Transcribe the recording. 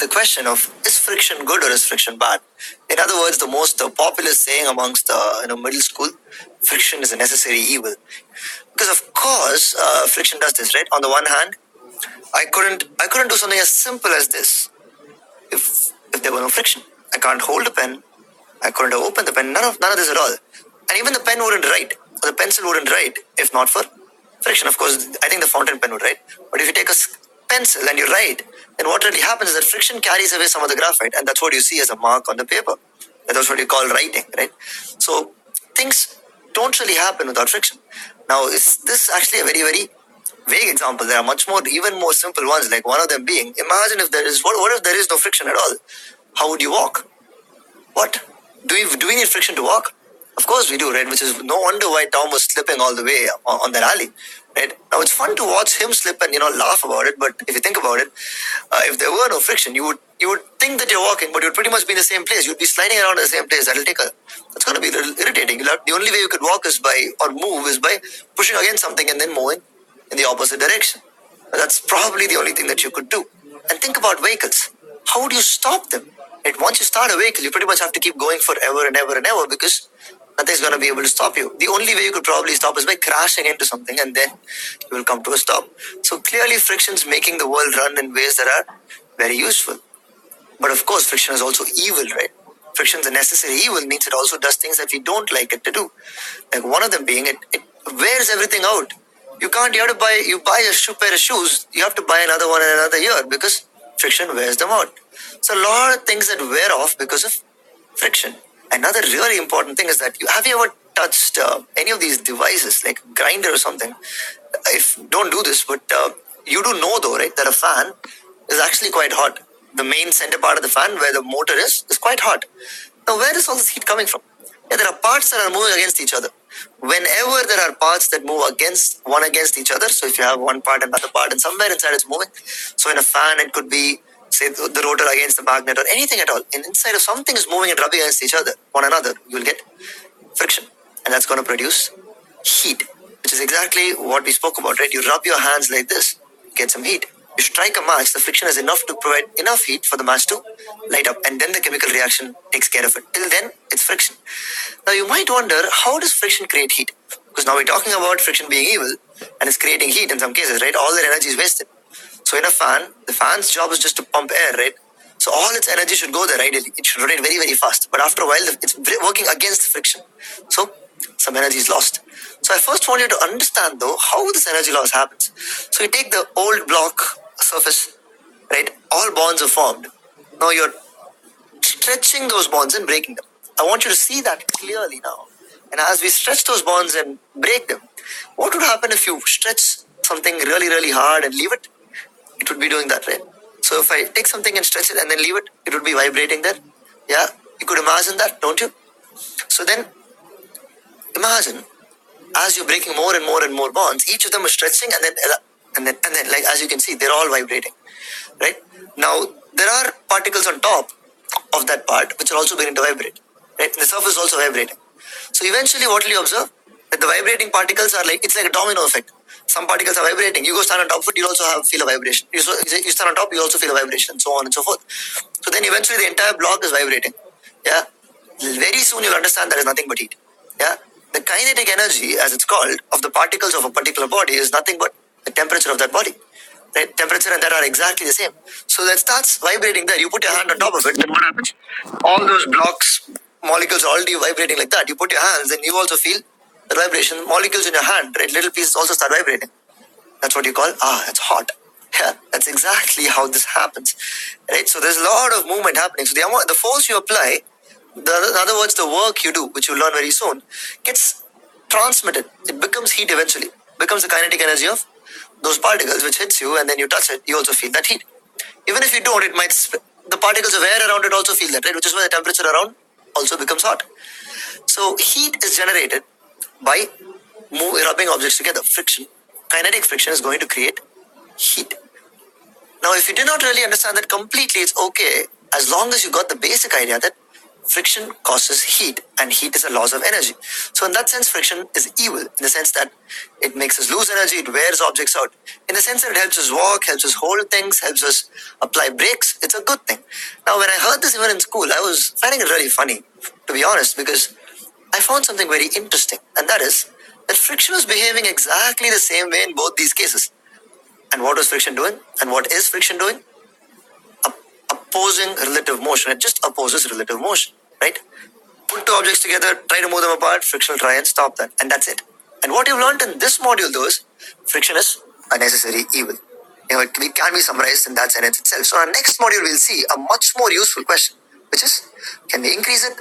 the question of, is friction good or is friction bad? In other words, the most popular saying amongst middle school, friction is a necessary evil. Because of course, friction does this, right? On the one hand, I couldn't do something as simple as this if there were no friction. I can't hold a pen. I couldn't have opened the pen. None of this at all. And even the pen wouldn't write, or the pencil wouldn't write if not for friction. Of course, I think the fountain pen would write. But if you take a pencil and you write, then what really happens is that friction carries away some of the graphite, and that's what you see as a mark on the paper. That's what you call writing, right? So things don't really happen without friction. Now, is this actually a very, very vague example? There are much more, even more simple ones, like one of them being, imagine if there is, what if there is no friction at all? How would you walk? What? Do we need friction to walk? Of course we do, right? Which is no wonder why Tom was slipping all the way on that alley, right? Now it's fun to watch him slip and laugh about it. But if you think about it, if there were no friction, you would think that you're walking, but you'd pretty much be in the same place. You'd be sliding around in the same place. That's going to be a little irritating. The only way you could walk is move is by pushing against something and then moving in the opposite direction. That's probably the only thing that you could do. And think about vehicles. How would you stop them? Right? Once you start a vehicle, you pretty much have to keep going forever and ever and ever because nothing's going to be able to stop you. The only way you could probably stop is by crashing into something, and then you will come to a stop. So clearly friction's making the world run in ways that are very useful. But of course, friction is also evil, right? Friction's a necessary evil, means it also does things that we don't like it to do. Like one of them being, it wears everything out. You buy a pair of shoes, you have to buy another one in another year because friction wears them out. So a lot of things that wear off because of friction. Another really important thing is that have you ever touched any of these devices like grinder or something? Don't do this, but you do know though, right, that a fan is actually quite hot. The main center part of the fan where the motor is quite hot. Now where is all this heat coming from? Yeah, there are parts that are moving against each other. Whenever there are parts that move against each other, so if you have one part and another part and somewhere inside it's moving, so in a fan it could be, say, the rotor against the magnet or anything at all. And inside if something is moving and rubbing against one another, you will get friction. And that's going to produce heat, which is exactly what we spoke about, right? You rub your hands like this, get some heat. You strike a match, the friction is enough to provide enough heat for the match to light up, and then the chemical reaction takes care of it. Till then, it's friction. Now, you might wonder, how does friction create heat? Because now we're talking about friction being evil, and it's creating heat in some cases, right? All their energy is wasted. So in a fan, the fan's job is just to pump air, right? So all its energy should go there, ideally. It should rotate very, very fast. But after a while, it's working against friction. So some energy is lost. So I first want you to understand, though, how this energy loss happens. So you take the old block surface, right? All bonds are formed. Now you're stretching those bonds and breaking them. I want you to see that clearly now. And as we stretch those bonds and break them, what would happen if you stretch something really, really hard and leave it? It would be doing that, right? So if I take something and stretch it and then leave it, it would be vibrating there. Yeah, you could imagine that, don't you? So then, imagine as you're breaking more and more and more bonds, each of them is stretching and then, like as you can see, they're all vibrating, right? Now there are particles on top of that part which are also beginning to vibrate, right? And the surface is also vibrating. So eventually, what will you observe? That the vibrating particles are it's like a domino effect. Some particles are vibrating. You go stand on top of it, you also feel a vibration. You stand on top, you also feel a vibration, and so on and so forth. So then eventually the entire block is vibrating. Yeah. Very soon you'll understand there is nothing but heat. Yeah. The kinetic energy, as it's called, of the particles of a particular body is nothing but the temperature of that body. Right? Temperature and that are exactly the same. So that starts vibrating there. You put your hand on top of it, then what happens? All those blocks, molecules are already vibrating like that. You put your hands, then you also feel the vibration. Molecules in your hand, right? Little pieces also start vibrating. That's what you call, it's hot. Yeah, that's exactly how this happens. Right? So there's a lot of movement happening. So the force you apply, in other words, the work you do, which you'll learn very soon, gets transmitted. It becomes heat eventually. Becomes the kinetic energy of those particles which hits you, and then you touch it, you also feel that heat. Even if you don't, the particles of air around it also feel that, right? Which is why the temperature around also becomes hot. So heat is generated by rubbing objects together. Friction, kinetic friction is going to create heat. Now, if you did not really understand that completely, it's okay, as long as you got the basic idea that friction causes heat, and heat is a loss of energy. So in that sense, friction is evil, in the sense that it makes us lose energy, it wears objects out. In the sense that it helps us walk, helps us hold things, helps us apply brakes, it's a good thing. Now, when I heard this even in school, I was finding it really funny, to be honest, because I found something very interesting, and that is that friction was behaving exactly the same way in both these cases. And what was friction doing? And what is friction doing? Opposing relative motion. It just opposes relative motion, right? Put two objects together, try to move them apart, friction will try and stop that. And that's it. And what you've learned in this module, though, is friction is a necessary evil. It can be summarized in that sentence itself. So, in our next module, we'll see a much more useful question, which is, can we increase it